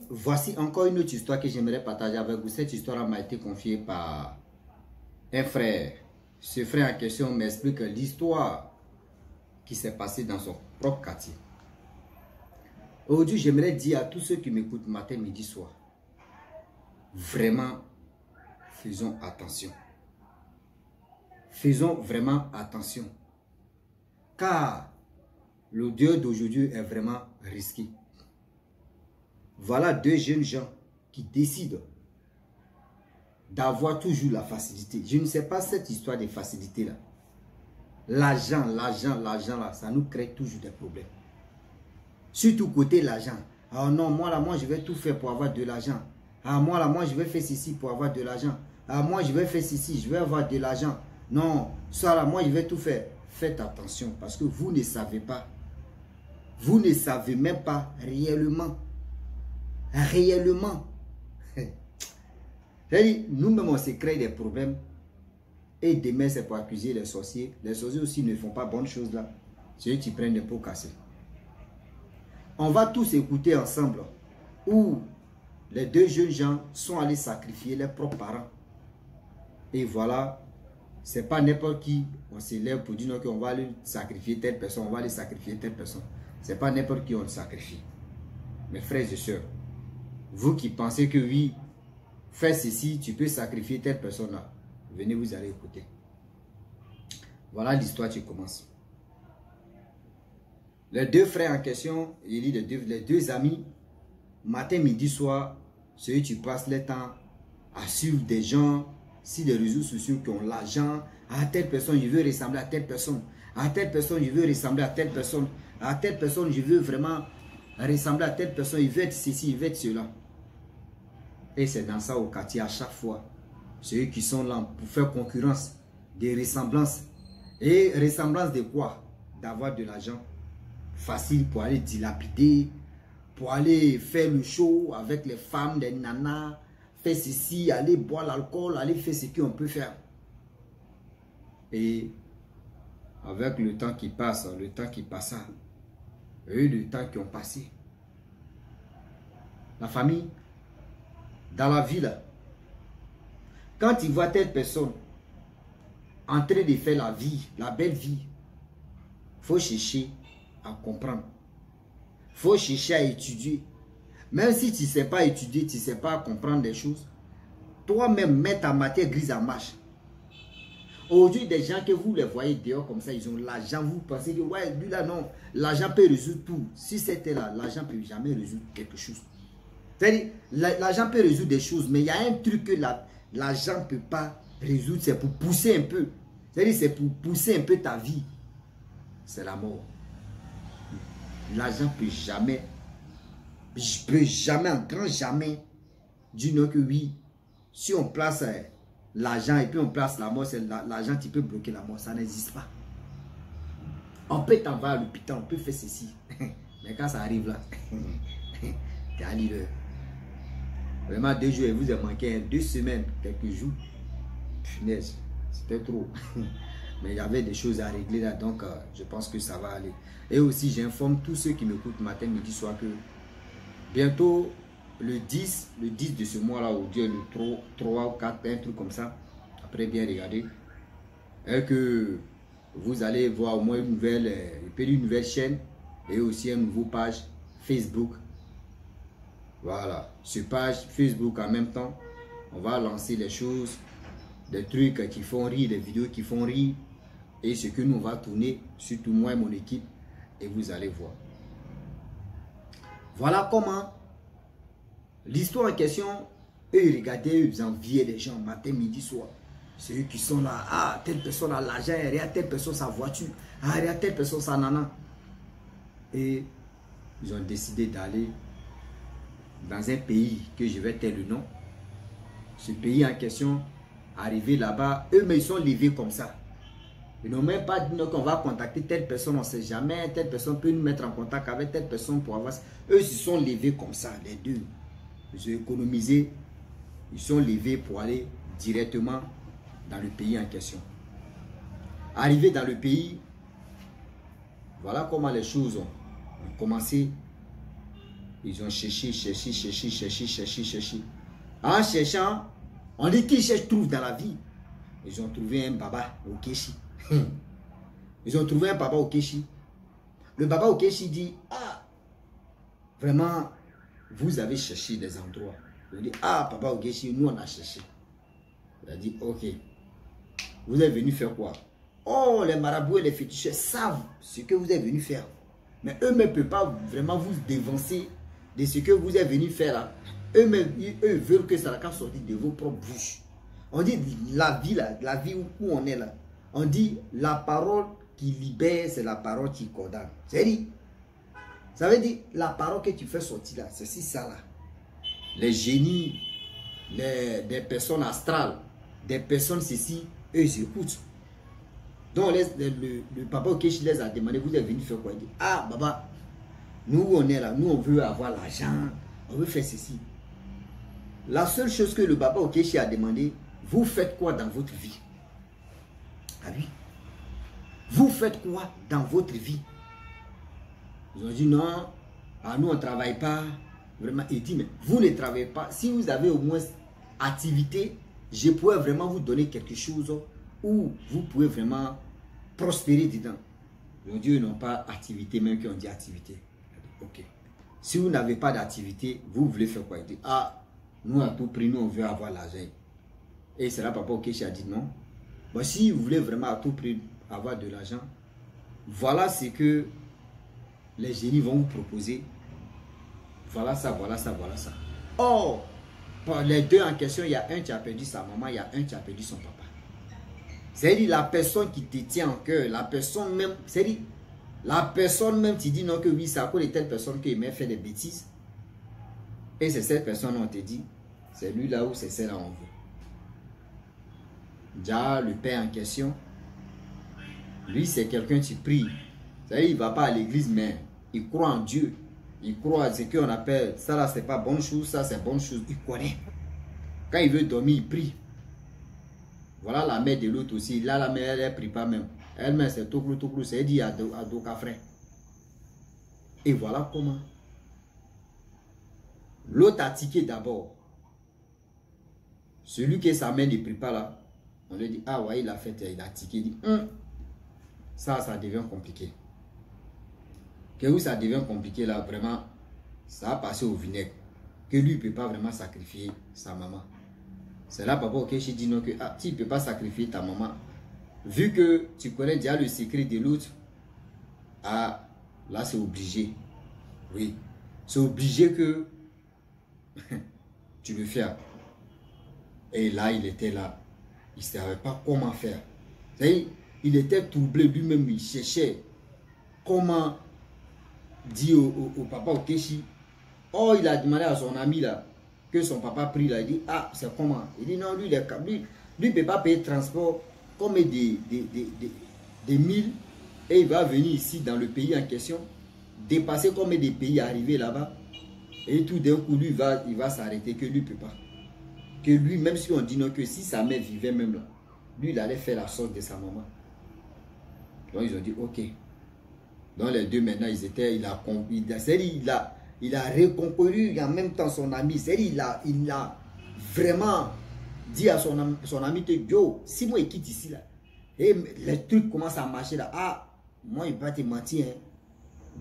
voici encore une autre histoire que j'aimerais partager avec vous. Cette histoire m'a été confiée par un frère. Ce frère en question m'explique l'histoire qui s'est passée dans son propre quartier. Aujourd'hui, j'aimerais dire à tous ceux qui m'écoutent matin, midi, soir, vraiment, faisons attention. Faisons vraiment attention. Car le Dieu d'aujourd'hui est vraiment risqué. Voilà deux jeunes gens qui décident d'avoir toujours la facilité. Je ne sais pas cette histoire de facilité là. L'argent là, ça nous crée toujours des problèmes. Surtout côté l'argent. Ah non, moi là, je vais tout faire pour avoir de l'argent. Ah moi là, je vais faire ceci pour avoir de l'argent. Ah moi, je vais faire ceci, je vais avoir de l'argent. Non, ça là, moi je vais tout faire. Faites attention parce que vous ne savez pas. Vous ne savez même pas réellement. Réellement. Nous-mêmes, on se crée des problèmes. Et demain, c'est pour accuser les sorciers. Les sorciers aussi ne font pas bonne chose là. C'est eux qui prennent des pots cassés. On va tous écouter ensemble où les deux jeunes gens sont allés sacrifier leurs propres parents. Et voilà, c'est pas n'importe qui. On se lève pour dire qu'on va aller sacrifier telle personne, on va aller sacrifier telle personne. C'est pas n'importe qui on le sacrifie. Mes frères et sœurs, vous qui pensez que oui, fais ceci, tu peux sacrifier telle personne là. Venez, vous allez écouter. Voilà l'histoire qui commence. Les deux frères en question, il dit les deux amis, matin, midi, soir, ceux qui passent le temps à suivre des gens sur les réseaux sociaux qui ont l'argent. À telle personne, je veux ressembler à telle personne. À telle personne, je veux ressembler à telle personne. À telle personne, je veux vraiment ressembler à telle personne. Il veut être ceci, il veut être cela. Et c'est dans ça au quartier à chaque fois. Ceux qui sont là pour faire concurrence, des ressemblances. Et ressemblance de quoi? D'avoir de l'argent facile pour aller dilapider, pour aller faire le show avec les femmes, les nanas, faire ceci, aller boire l'alcool, aller faire ce qu'on peut faire. Et avec le temps qui passe, le temps qui passa, et le temps qui ont passé, la famille, dans la ville, quand ils voient telle personne en train de faire la vie, la belle vie, il faut chercher à comprendre. Il faut chercher à étudier. Même si tu ne sais pas étudier, tu ne sais pas comprendre des choses, toi-même, mets ta matière grise en marche. Aujourd'hui, des gens que vous les voyez dehors comme ça, ils ont l'argent, vous pensez que ouais, lui là, non, l'argent peut résoudre tout. Si c'était là, l'argent ne peut jamais résoudre quelque chose. C'est-à-dire, l'argent peut résoudre des choses, mais il y a un truc que l'argent ne peut pas résoudre, c'est pour pousser un peu. C'est-à-dire, c'est pour pousser un peu ta vie. C'est la mort. L'argent ne peut jamais, en grand jamais, dire non que oui, si on place l'argent et puis on place la mort, c'est l'argent qui peut bloquer la mort. Ça n'existe pas. On peut t'envoyer à l'hôpital, on peut faire ceci. Mais quand ça arrive là, t'es à l'heure. Vraiment 2 jours, il vous a manqué 2 semaines, quelques jours. Punaise, c'était trop. Mais il y avait des choses à régler là, donc je pense que ça va aller. Et aussi, j'informe tous ceux qui m'écoutent matin, midi, soir que bientôt, le 10 de ce mois-là, ou Dieu, le 3 ou 4, un truc comme ça, après bien regarder, et que vous allez voir au moins une nouvelle chaîne et aussi une nouvelle page Facebook. Voilà, sur page Facebook en même temps, on va lancer les choses, des trucs qui font rire, des vidéos qui font rire, et ce que nous on va tourner, surtout moi et mon équipe, et vous allez voir. Voilà comment l'histoire en question, eux ils regardaient, ils enviaient les gens matin, midi, soir. C'est eux qui sont là, ah telle personne a l'argent, regarde telle personne sa voiture, ah regarde telle personne sa nana. Et ils ont décidé d'aller dans un pays que je vais taire le nom. Ce pays en question, arrivé là-bas, eux mais ils sont levés comme ça. Ils n'ont même pas dit qu'on va contacter telle personne, on ne sait jamais, telle personne peut nous mettre en contact avec telle personne pour avoir... Eux, ils se sont levés comme ça, les deux. Ils ont économisé, ils sont levés pour aller directement dans le pays en question. Arrivé dans le pays, voilà comment les choses ont commencé Ils ont cherché. En cherchant, on dit qu'ils cherchent, trouvent dans la vie. Ils ont trouvé un baba au Kéchi. Ils ont trouvé un baba au Kéchi. Le baba au Kéchi dit, ah, vraiment, vous avez cherché des endroits. Il dit, ah, papa au Kéchi, nous on a cherché. Il a dit, ok. Vous êtes venu faire quoi? Oh, les marabouts et les féticheurs savent ce que vous êtes venu faire. Mais eux-mêmes ne peuvent pas vraiment vous dévancer de ce que vous êtes venu faire là. Eux-mêmes, eux veulent que ça va sortir de vos propres bouches. On dit la vie là, la vie où on est là. On dit la parole qui libère, c'est la parole qui condamne. C'est-à-dire, ça veut dire la parole que tu fais sortir là, c'est si ça là. Les génies, des personnes astrales, des personnes ceci, eux ils écoutent. Donc le papa Okechi les a demandé, vous êtes venu faire quoi? Il dit, ah baba, nous on est là, nous on veut avoir l'argent, on veut faire ceci. La seule chose que le papa Okechi a demandé, vous faites quoi dans votre vie? Ah oui. Vous faites quoi dans votre vie? Ils ont dit non, ah, nous on ne travaille pas. Vraiment, il dit, mais vous ne travaillez pas. Si vous avez au moins activité, je pourrais vraiment vous donner quelque chose où vous pouvez vraiment prospérer dedans. Ils ont dit, ils n'ont pas activité, même qu'on dit activité. Ok. Si vous n'avez pas d'activité, vous voulez faire quoi? Il dit, ah, nous à tout prix, nous on veut avoir l'argent. Et c'est là papa Okechi a dit non. Bon, si vous voulez vraiment à tout prix avoir de l'argent, voilà ce que les génies vont vous proposer. Voilà ça, voilà ça, voilà ça. Or, pour les deux en question, il y a un qui a perdu sa maman, il y a un qui a perdu son papa. C'est-à-dire la personne qui te tient en cœur, la personne même, c'est-à-dire la personne même qui dit non que oui, c'est à cause de telle personne qui aimait faire des bêtises. Et c'est cette personne, on te dit, c'est lui là ou c'est celle-là on veut. Déjà, le père en question, lui c'est quelqu'un qui prie. C'est-à-dire il ne va pas à l'église, mais il croit en Dieu. Il croit à ce qu'on appelle, ça là c'est pas bonne chose, ça c'est bonne chose. Il connaît. Quand il veut dormir, il prie. Voilà la mère de l'autre aussi. Là, la mère, elle ne prie pas même. Elle-même, c'est tout clou, c'est dit à Doka frère. Et voilà comment. L'autre a tiqué d'abord. Celui que sa mère ne prie pas là, on lui dit, ah ouais, il a fait, il a tiqué. Il dit, ça devient compliqué. Que où ça devient compliqué là, vraiment, ça a passé au vinaigre. Que lui, il ne peut pas vraiment sacrifier sa maman. C'est là, papa Okechi dit non que ah, tu ne peux pas sacrifier ta maman. Vu que tu connais déjà le secret de l'autre, ah, là c'est obligé. Oui, c'est obligé que tu le fasses. Et là, il était là. Il ne savait pas comment faire. Il était troublé lui-même, il cherchait comment dire au papa Okechi. Oh, il a demandé à son ami là, que son papa prie là, il dit, ah, c'est comment? Il dit, non, lui, lui ne peut pas payer transport comme des milles, et il va venir ici dans le pays en question, dépasser comme des pays arrivés là-bas, et tout d'un coup, lui, il va s'arrêter, que lui ne peut pas. Que lui, même si on dit non, que si sa mère vivait même là, lui, il allait faire la sorte de sa maman. Donc, ils ont dit, ok. Donc, les deux, maintenant, il a reconquéri en même temps son ami. C'est-à-dire, il a vraiment dit à son ami, yo, si moi, il quitte ici, là, et les trucs commencent à marcher là, ah, moi, il ne va pas te mentir, hein.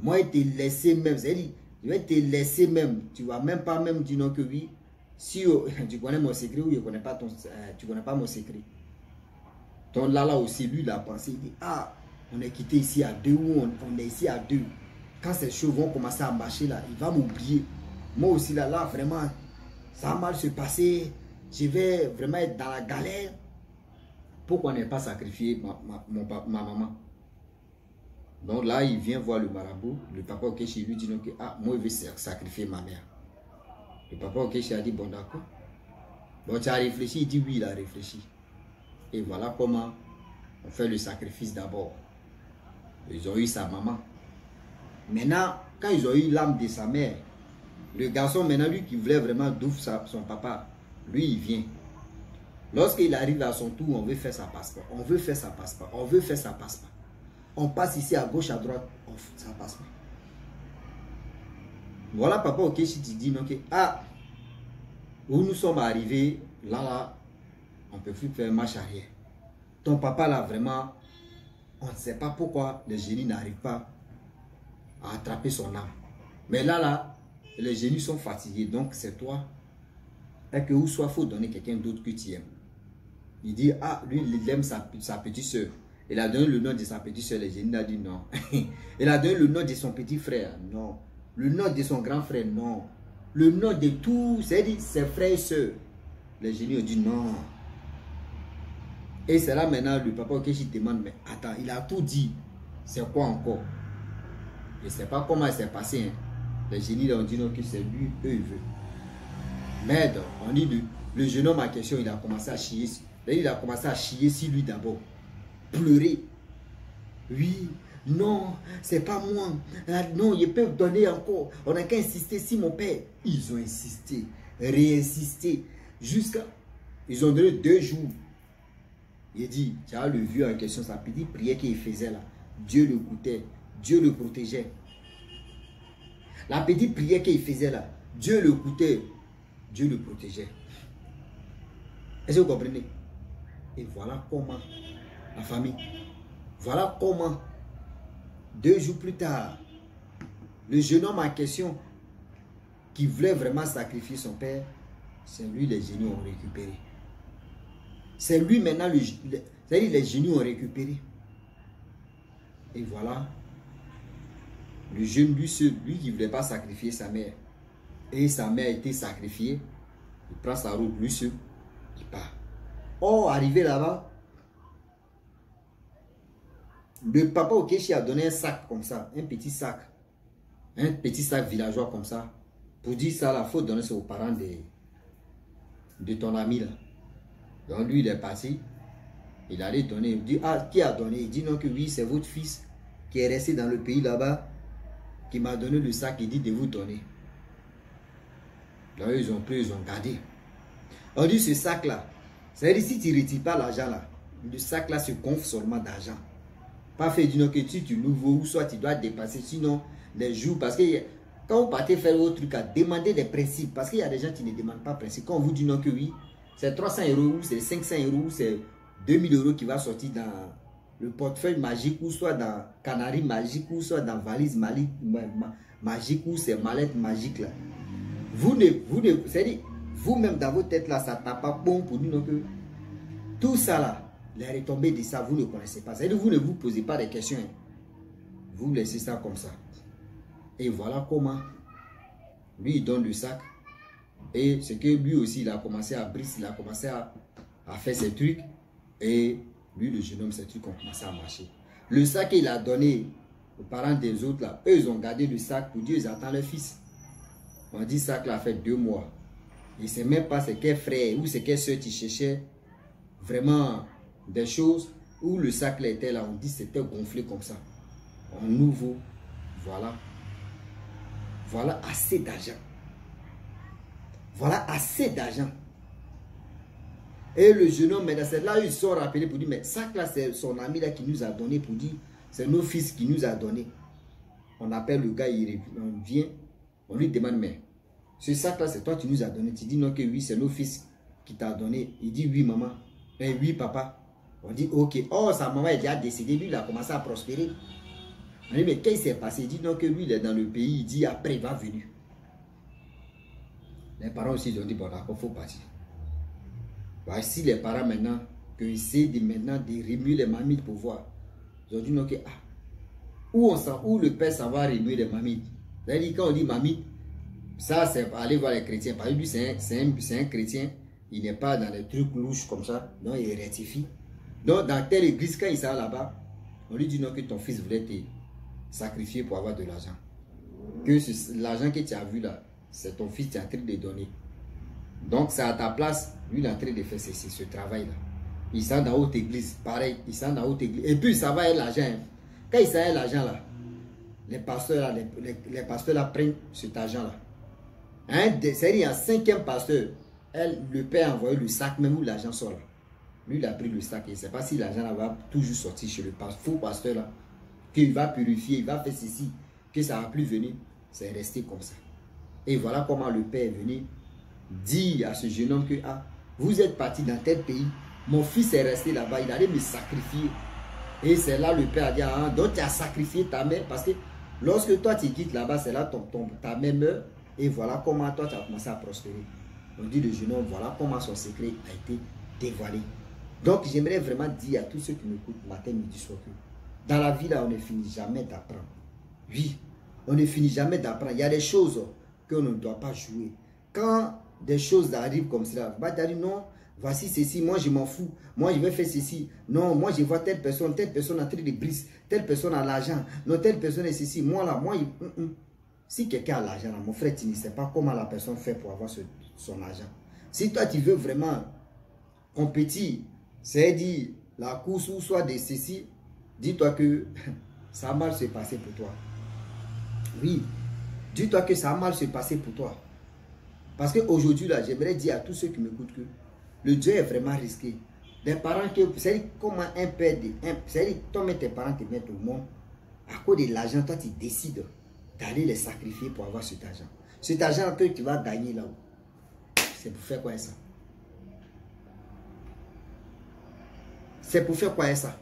Moi, il te laisser même, c'est-à-dire, je vais te laisser même, tu ne vas même pas même dire non que oui, si tu connais mon secret ou tu ne connais pas mon secret. Donc là aussi, lui, il a pensé, il dit, ah, on est quitté ici à deux, ou on est ici à deux. Quand ces choses vont commencer à marcher là, il va m'oublier. Moi aussi là, vraiment, ça va mal se passer. Je vais vraiment être dans la galère. Pourquoi on n'ait pas sacrifié ma maman? Donc là, il vient voir le marabout. Le papa Okechi lui dit que ah, moi, je vais sacrifier ma mère. Le papa Okechi a dit, bon d'accord. Bon, tu as réfléchi? Il dit oui, il a réfléchi. Et voilà comment on fait le sacrifice d'abord. Ils ont eu sa maman. Maintenant, quand ils ont eu l'âme de sa mère, le garçon, maintenant, lui qui voulait vraiment d'ouvrir son papa, lui, il vient. Lorsqu'il arrive à son tour, on veut faire sa passeport. On veut faire sa passeport. On veut faire sa passeport. On passe ici à gauche, à droite, ça passe pas. Voilà, papa Okechi dit non, que, ah, où nous sommes arrivés, là, on ne peut plus faire marche arrière. Ton papa, là, vraiment, on ne sait pas pourquoi les génies n'arrivent pas à attraper son âme. Mais là, les génies sont fatigués, donc c'est toi. Et que ou soit il faut donner quelqu'un d'autre que tu aimes. Il dit, ah, lui, il aime sa petite soeur. Il a donné le nom de sa petite soeur, les génies a dit non. Il a donné le nom de son petit frère, non. Le nom de son grand frère, non. Le nom de tous, c'est-à-dire ses frères et soeurs. Les génies ont dit non. Et c'est là maintenant le papa Okechi demande, mais attends, il a tout dit. C'est quoi encore? Je ne sais pas comment il s'est passé. Hein. Les génies ont dit non, que c'est lui, eux, ils veulent. Mais on dit, le jeune homme en question, il a commencé à chier. Il a commencé à chier sur lui d'abord. Pleurer. Oui, non, c'est pas moi. Non, ils peuvent donner encore. On n'a qu'à insister si mon père. Ils ont insisté, réinsisté. Jusqu'à... Ils ont donné 2 jours. Il dit, tu as le vieux en question, sa petite prière qu'il faisait là. Dieu le goûtait, Dieu le protégeait. La petite prière qu'il faisait là, Dieu le goûtait, Dieu le protégeait. Est-ce que vous comprenez? Et voilà comment, la famille, voilà comment, 2 jours plus tard, le jeune homme en question, qui voulait vraiment sacrifier son père, c'est lui les génies ont récupéré. C'est lui maintenant, c'est-à-dire les génies ont récupéré. Et voilà, le jeune, lui qui ne voulait pas sacrifier sa mère, et sa mère a été sacrifiée, il prend sa route, lui seul, il part. Oh, arrivé là-bas, le papa Okechi a donné un sac comme ça, un petit sac villageois comme ça, pour dire ça, il faut donner ça aux parents de ton ami là. Donc lui, il est parti, il allait donner, il dit, ah, qui a donné? Il dit non, que oui, c'est votre fils qui est resté dans le pays là-bas, qui m'a donné le sac, il dit de vous donner. Donc ils ont pris, ils ont gardé. On dit ce sac là, c'est-à-dire si tu ne retires pas l'argent là, le sac là se gonfle seulement d'argent. Pas fait du que tu l'ouvres ou soit tu dois dépasser, sinon les jours, parce que quand vous partez faire votre truc, à demander des principes, parce qu'il y a des gens qui ne demandent pas principes. Quand on vous dit non que oui, c'est 300 € ou c'est 500 € ou c'est 2000 € qui va sortir dans le portefeuille magique ou soit dans canari magique ou soit dans valise magique ou c'est mallette magique là. C'est-à-dire, vous-même dans votre tête là, ça tape pas bon pour dire non que tout ça là, les retombées de ça, vous ne connaissez pas. C'est-à-dire, vous ne vous posez pas des questions. Vous laissez ça comme ça. Et voilà comment lui il donne le sac. Et c'est que lui aussi, il a commencé à briser, il a commencé à faire ses trucs. Et lui, le jeune homme, ses trucs ont commencé à marcher. Le sac qu'il a donné aux parents des autres, là, eux, ils ont gardé le sac pour dire ils attendent leur fils. On dit ça qu'il a fait 2 mois. Il ne sait même pas c'est quel frère ou c'est quelle soeur qui cherchait vraiment des choses où le sac là était là. On dit c'était gonflé comme ça. On ouvre, voilà. Voilà assez d'argent. Voilà assez d'argent. Et le jeune homme, c'est là où ils sont rappelés pour dire, mais ça là, c'est son ami là qui nous a donné pour dire, c'est nos fils qui nous a donné. On appelle le gars, il vient, on lui demande, mais ce sac là, c'est toi qui nous as donné. Tu dis non que oui, c'est nos fils qui t'a donné. Il dit oui maman, et oui papa. On dit ok, oh sa maman est déjà décédée, lui il a commencé à prospérer. On dit mais qu'est-ce qui s'est passé? Il dit non que lui il est dans le pays, il dit après il va venir. Les parents aussi ils ont dit bon d'accord, il faut partir. Voici les parents maintenant, qu'ils essaient de remuer les mamies pour voir. Ils ont dit non que où le père s'en va remuer les mamies. C'est-à-dire quand on dit mamie, ça c'est aller voir les chrétiens. Parce que lui c'est un chrétien, il n'est pas dans les trucs louches comme ça, donc il rectifie. Donc dans telle église, quand il sort là-bas, on lui dit non que ton fils voulait te sacrifier pour avoir de l'argent. Que l'argent que tu as vu là, c'est ton fils qui est en train de donner. Donc c'est à ta place, lui il est en train de faire ce travail-là. Il sort dans haute église, pareil, il sort dans haute église. Et puis ça va être l'argent. Quand il sort l'argent là, les pasteurs là, les pasteurs là prennent cet argent-là. C'est-à-dire il y a un 5e pasteur, le père a envoyé le sac même où l'argent sort là. Lui il a pris le sac et il ne sait pas si l'argent là va toujours sortir chez le faux pasteur là. Qu'il va purifier, il va faire ceci, que ça ne va plus venir. C'est resté comme ça. Et voilà comment le père est venu dire à ce jeune homme que ah, vous êtes parti dans tel pays, mon fils est resté là-bas, il allait me sacrifier. Et c'est là le père a dit, ah, donc tu as sacrifié ta mère, parce que lorsque toi tu quittes là-bas, c'est là ta mère meurt, et voilà comment toi tu as commencé à prospérer. On dit le jeune homme, voilà comment son secret a été dévoilé. Donc j'aimerais vraiment dire à tous ceux qui m'écoutent matin, midi, soir, que dans la vie là, on ne finit jamais d'apprendre. Oui, on ne finit jamais d'apprendre. Il y a des choses qu'on ne doit pas jouer. Quand des choses arrivent comme cela, tu vas dire non, voici ceci, moi je m'en fous, moi je vais faire ceci. Non, moi je vois telle personne en train de briser, telle personne a l'argent, non, telle personne est ceci, moi là, moi, si quelqu'un a l'argent, mon frère, tu ne sais pas comment la personne fait pour avoir son argent. Si toi tu veux vraiment compétir, c'est-à-dire la course ou soit de ceci, dis-toi que ça a mal se passer pour toi. Oui, dis-toi que ça a mal se passer pour toi. Parce qu'aujourd'hui, là, j'aimerais dire à tous ceux qui m'écoutent que le Dieu est vraiment risqué. Des parents que, c'est-à-dire comment un père, c'est-à-dire toi et tes parents te mettent au monde, à cause de l'argent, toi tu décides d'aller les sacrifier pour avoir cet argent. Cet argent que tu vas gagner là-haut, c'est pour faire quoi ça? C'est pour faire quoi ça?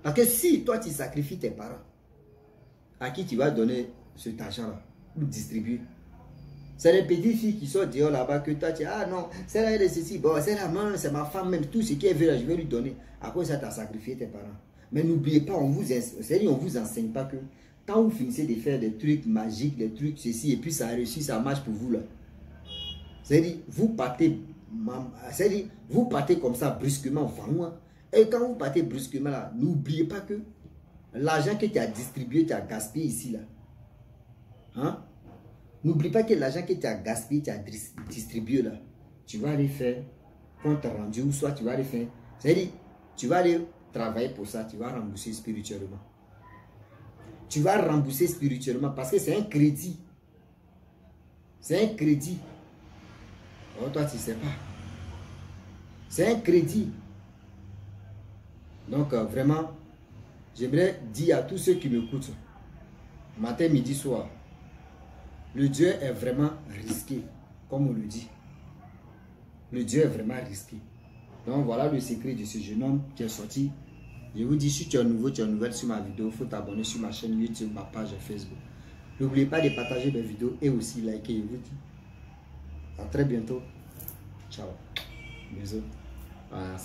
Parce que si toi tu sacrifies tes parents, à qui tu vas donner cet argent-là ou distribuer? C'est les petites filles qui sont dehors là-bas que toi tu dis, ah non, c'est là, elle est ceci, bon, c'est la main, c'est ma femme même, tout ce qu'elle veut là, je vais lui donner. À cause de ça, tu as sacrifié tes parents. Mais n'oubliez pas, on vous enseigne pas que quand vous finissez de faire des trucs magiques, des trucs ceci, et puis ça a réussi, ça marche pour vous là. C'est-à-dire, vous partez comme ça brusquement, enfin, et quand vous partez brusquement là, n'oubliez pas que l'argent que tu as distribué, tu as gaspillé ici là. Hein? N'oublie pas que l'argent que tu as gaspillé, tu as distribué là, tu vas aller faire compte rendu ou soit tu vas aller faire. C'est-à-dire, tu vas aller travailler pour ça, tu vas rembourser spirituellement. Tu vas rembourser spirituellement parce que c'est un crédit. C'est un crédit. Oh, toi, tu ne sais pas. C'est un crédit. Donc, vraiment, j'aimerais dire à tous ceux qui m'écoutent, matin, midi, soir, le Dieu est vraiment risqué, comme on le dit. Le Dieu est vraiment risqué. Donc voilà le secret de ce jeune homme qui est sorti. Je vous dis, si tu es nouveau, tu es nouvelle sur ma vidéo, il faut t'abonner sur ma chaîne YouTube, ma page Facebook. N'oubliez pas de partager mes vidéos et aussi liker. Je vous dis à très bientôt. Ciao. Bisous. À la